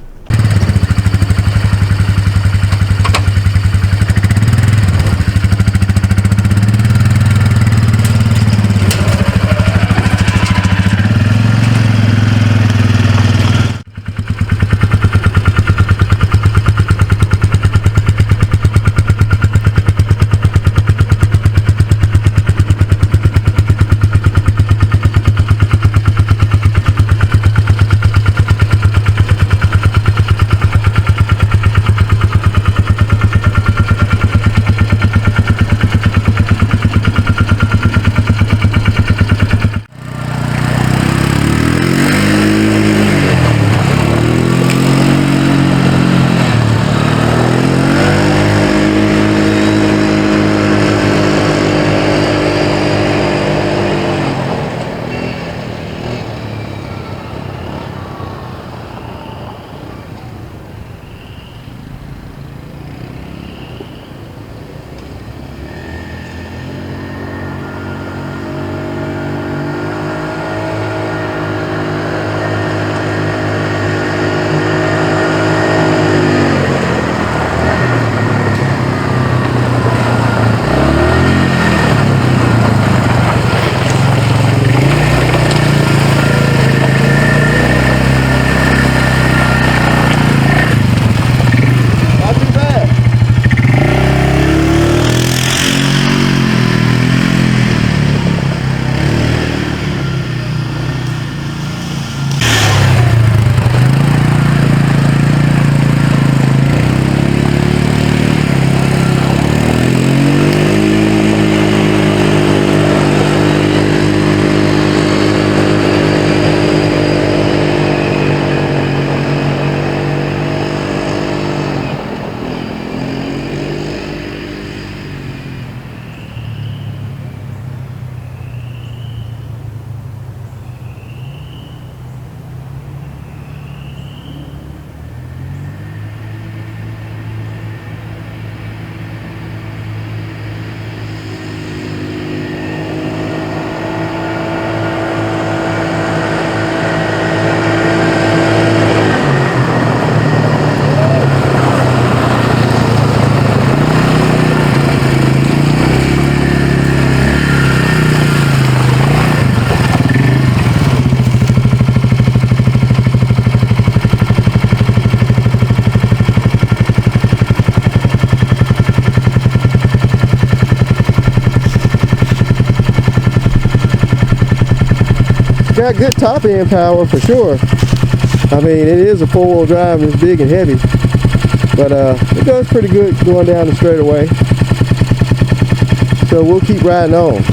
Got good top end power for sure. I mean, it is a 4-wheel drive and it's big and heavy, but it does pretty good going down the straightaway. So we'll keep riding on.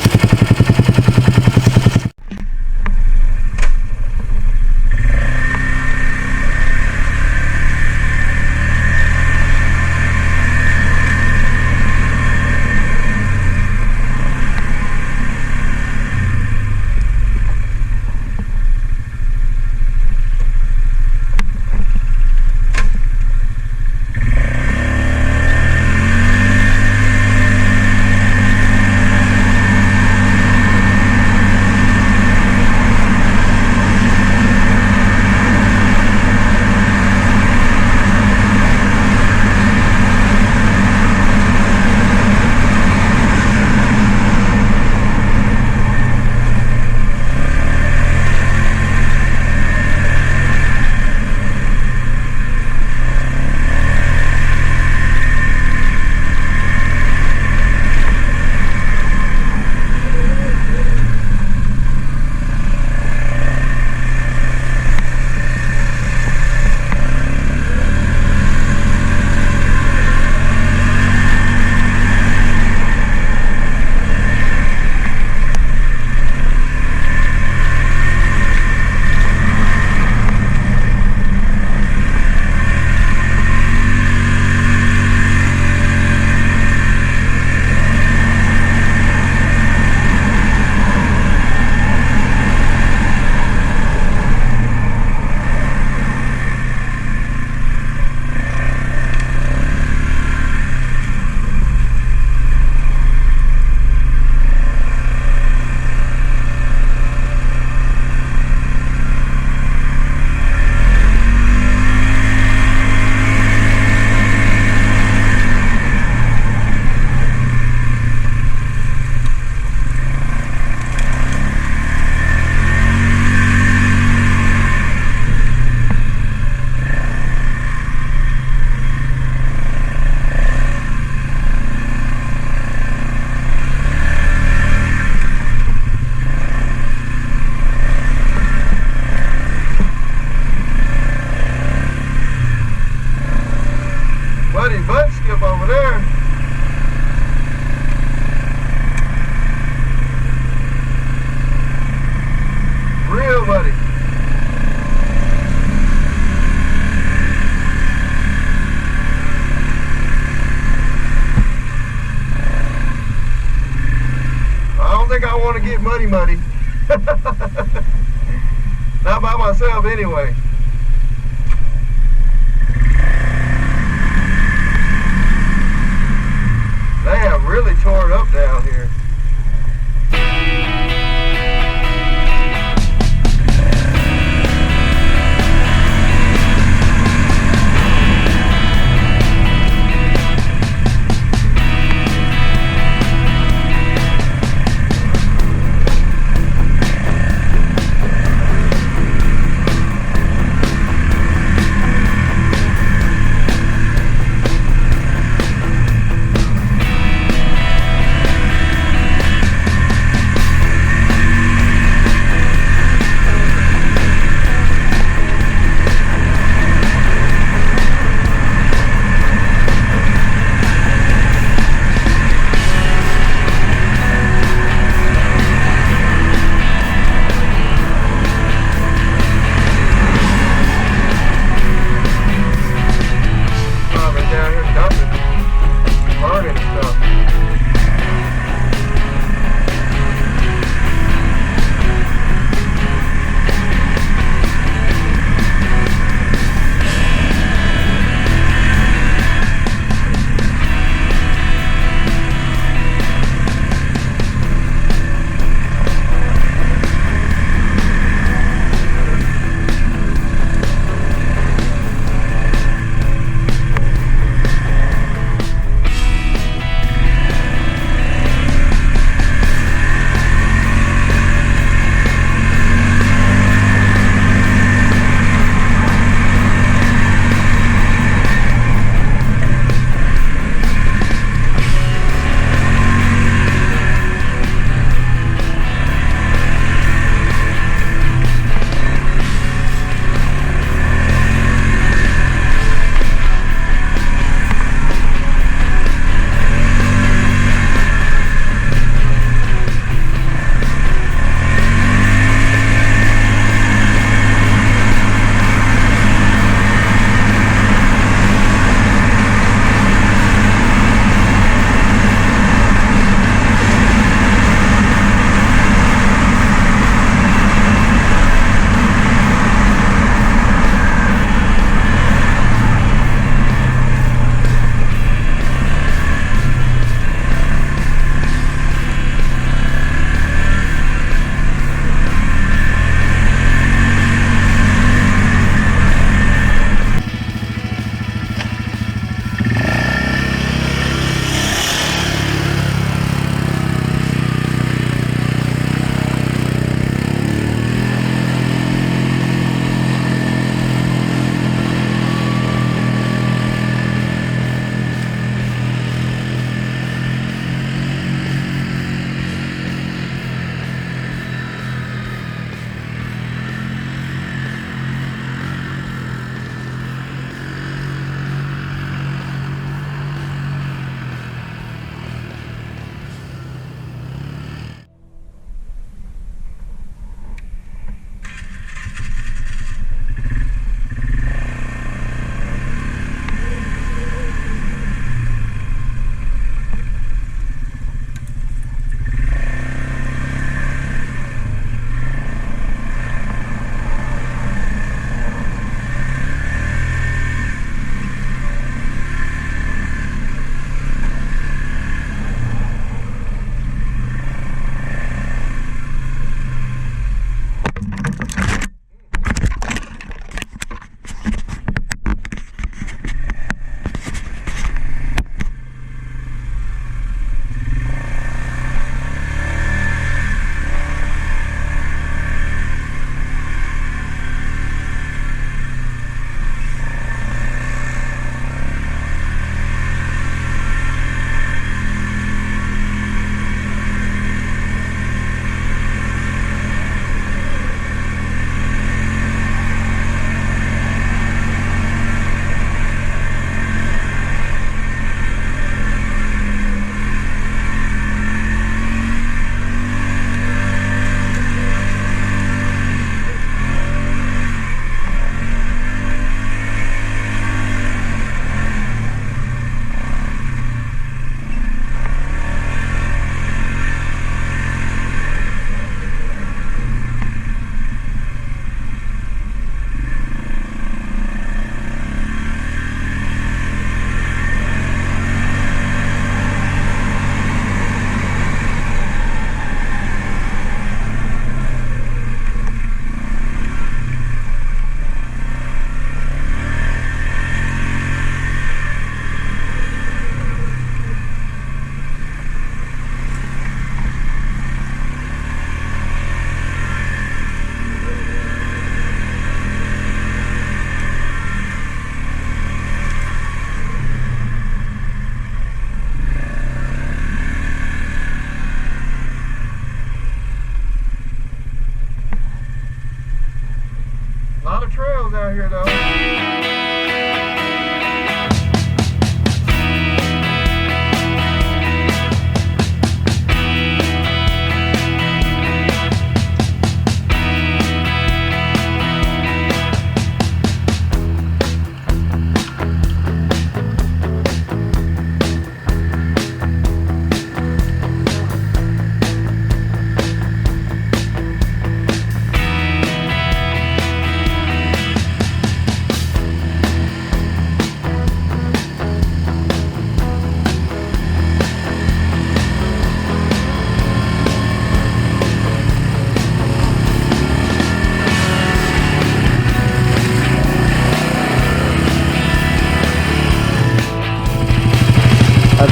like I want to get muddy. Not by myself anyway. They have really torn up down here.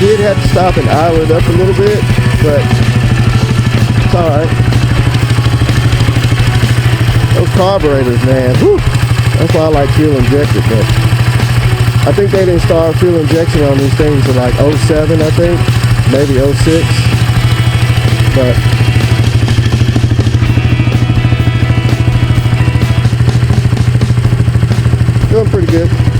did have to stop and idle it up a little bit, but it's alright. Those carburetors, man, whew, that's why I like fuel injected, but I think they didn't start fuel injection on these things in like 07, I think, maybe 06, but doing pretty good.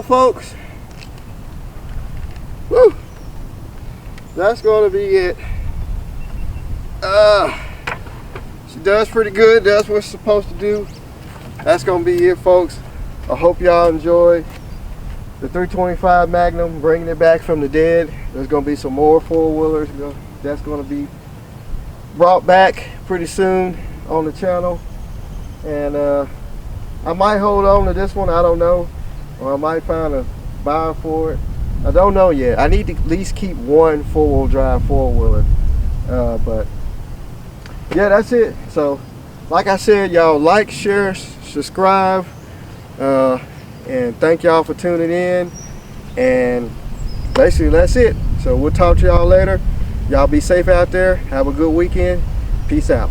go, folks. Woo. That's going to be it. She does pretty good. Does what it's supposed to do. That's going to be it, folks. I hope y'all enjoy the 325 Magnum, bringing it back from the dead. There's going to be some more four-wheelers that's going to be brought back pretty soon on the channel. And I might hold on to this one, I don't know. Or I might find a buyer for it. I don't know yet. I need to at least keep one four-wheel drive four-wheeler. But yeah, that's it. So like I said, y'all like, share, subscribe, and thank y'all for tuning in. And basically that's it. So we'll talk to y'all later. Y'all be safe out there. Have a good weekend. Peace out.